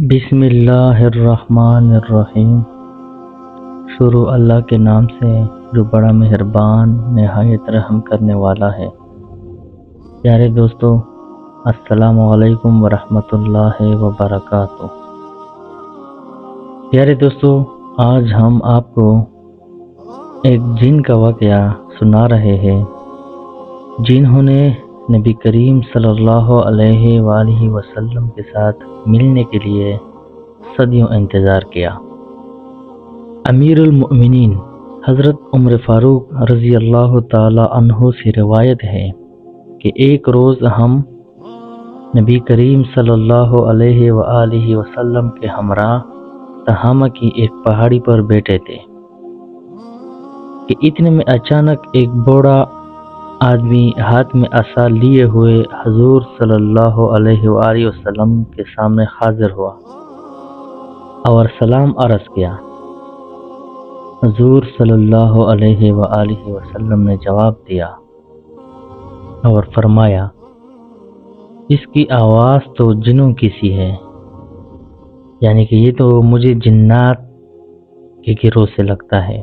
بسم اللہ الرحمن الرحیم۔ شروع اللہ کے نام سے جو بڑا مہربان نہایت رحم کرنے والا ہے۔ پیارے دوستو، السلام علیکم ورحمۃ اللہ وبرکاتہ۔ پیارے دوستو، آج ہم آپ کو ایک جن کا واقعہ سنا رہے ہیں جنہوں نے نبی کریم صلی اللہ علیہ وآلہ وسلم کے ساتھ ملنے کے لیے صدیوں انتظار کیا۔ امیر المؤمنین حضرت عمر فاروق رضی اللہ تعالی عنہ سے روایت ہے کہ ایک روز ہم نبی کریم صلی اللہ علیہ وآلہ وسلم کے ہمراہ تہامہ کی ایک پہاڑی پر بیٹھے تھے کہ اتنے میں اچانک ایک بوڑھا آدمی ہاتھ میں عصا لیے ہوئے حضور صلی اللہ علیہ وآلہ وسلم کے سامنے حاضر ہوا اور سلام عرض کیا۔ حضور صلی اللہ علیہ وآلہ وسلم نے جواب دیا اور فرمایا، اس کی آواز تو جنوں کی سی ہے، یعنی کہ یہ تو مجھے جنات کے گروہ سے لگتا ہے۔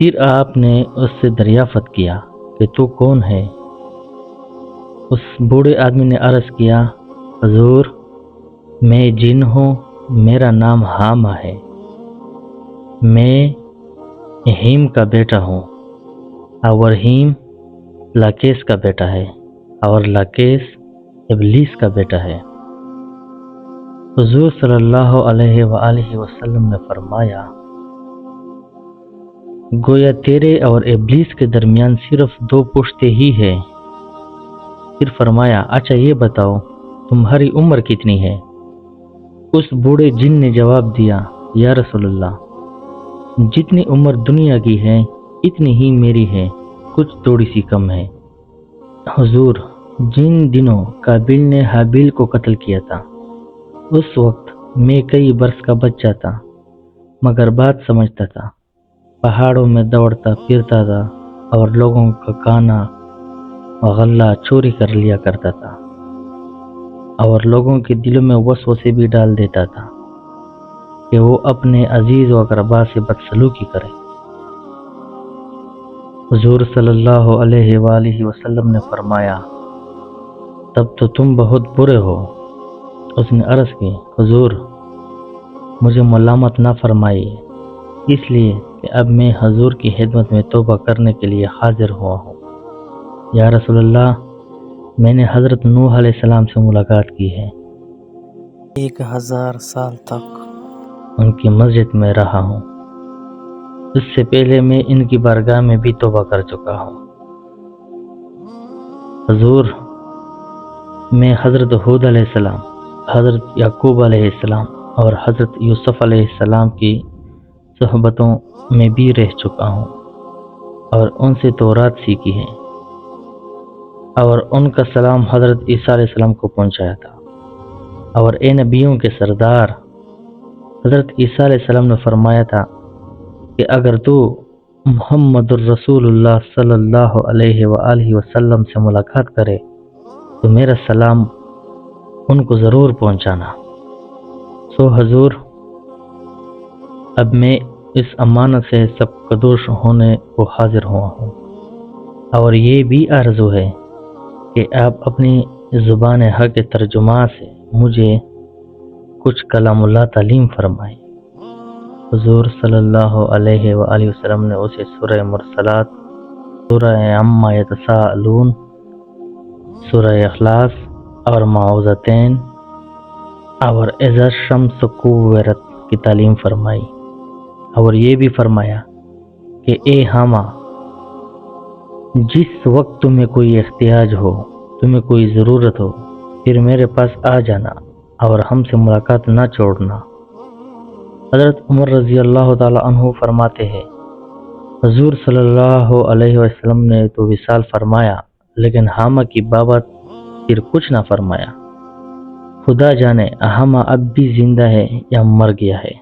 پھر آپ نے اس سے دریافت کیا کہ تو کون ہے؟ اس بوڑھے آدمی نے عرض کیا، حضور میں جن ہوں، میرا نام حامہ ہے، میں ہیم کا بیٹا ہوں، اور ہیم لاکیس کا بیٹا ہے، اور لاکیس ابلیس کا بیٹا ہے۔ حضور صلی اللہ علیہ وآلہ وسلم نے فرمایا، گویا تیرے اور ابلیس کے درمیان صرف 2 پشتے ہی ہیں۔ پھر فرمایا، اچھا یہ بتاؤ تمہاری عمر کتنی ہے؟ اس بوڑھے جن نے جواب دیا، یا رسول اللہ، جتنی عمر دنیا کی ہے اتنی ہی میری ہے، کچھ تھوڑی سی کم ہے۔ حضور، جن دنوں قابیل نے حابیل کو قتل کیا تھا، اس وقت میں کئی برس کا بچہ تھا، مگر بات سمجھتا تھا، پہاڑوں میں دوڑتا پھرتا تھا اور لوگوں کا کھانا غلہ چوری کر لیا کرتا تھا، اور لوگوں کے دلوں میں وسوسے بھی ڈال دیتا تھا کہ وہ اپنے عزیز و اقربا سے بدسلوکی کرے۔ حضور صلی اللہ علیہ وآلہ وسلم نے فرمایا، تب تو تم بہت برے ہو۔ اس نے عرض کی، حضور مجھے ملامت نہ فرمائیے، اس لیے کہ اب میں حضور کی خدمت میں توبہ کرنے کے لیے حاضر ہوا ہوں۔ یا رسول اللہ، میں نے حضرت نوح علیہ السلام سے ملاقات کی ہے، 1000 سال تک ان کی مسجد میں رہا ہوں، اس سے پہلے میں ان کی بارگاہ میں بھی توبہ کر چکا ہوں۔ حضور، میں حضرت ہود علیہ السلام، حضرت یعقوب علیہ السلام اور حضرت یوسف علیہ السلام کی صحبتوں میں بھی رہ چکا ہوں، اور ان سے تورات سیکھی ہے، اور ان کا سلام حضرت عیسیٰ علیہ السلام کو پہنچایا تھا۔ اور اے نبیوں کے سردار، حضرت عیسیٰ علیہ السلام نے فرمایا تھا کہ اگر تو محمد الرسول اللہ صلی اللہ علیہ وآلہ وسلم سے ملاقات کرے تو میرا سلام ان کو ضرور پہنچانا۔ سو حضور، اب میں اس امانت سے سب قدوش ہونے کو حاضر ہوا ہوں، اور یہ بھی آرزو ہے کہ آپ اپنی زبان حق کے ترجمہ سے مجھے کچھ کلام اللہ تعلیم فرمائیں۔ حضور صلی اللہ علیہ وآلہ وسلم نے اسے سورہ مرسلات، سورہ عما یتساءلون، سورہ اخلاص اور معوذتین اور اذا الشمس کورت کی تعلیم فرمائی، اور یہ بھی فرمایا کہ اے حامہ، جس وقت تمہیں کوئی احتیاج ہو، تمہیں کوئی ضرورت ہو، پھر میرے پاس آ جانا اور ہم سے ملاقات نہ چھوڑنا۔ حضرت عمر رضی اللہ تعالی عنہ فرماتے ہیں، حضور صلی اللہ علیہ وسلم نے تو وصال فرمایا، لیکن حامہ کی بابت پھر کچھ نہ فرمایا۔ خدا جانے حامہ اب بھی زندہ ہے یا مر گیا ہے۔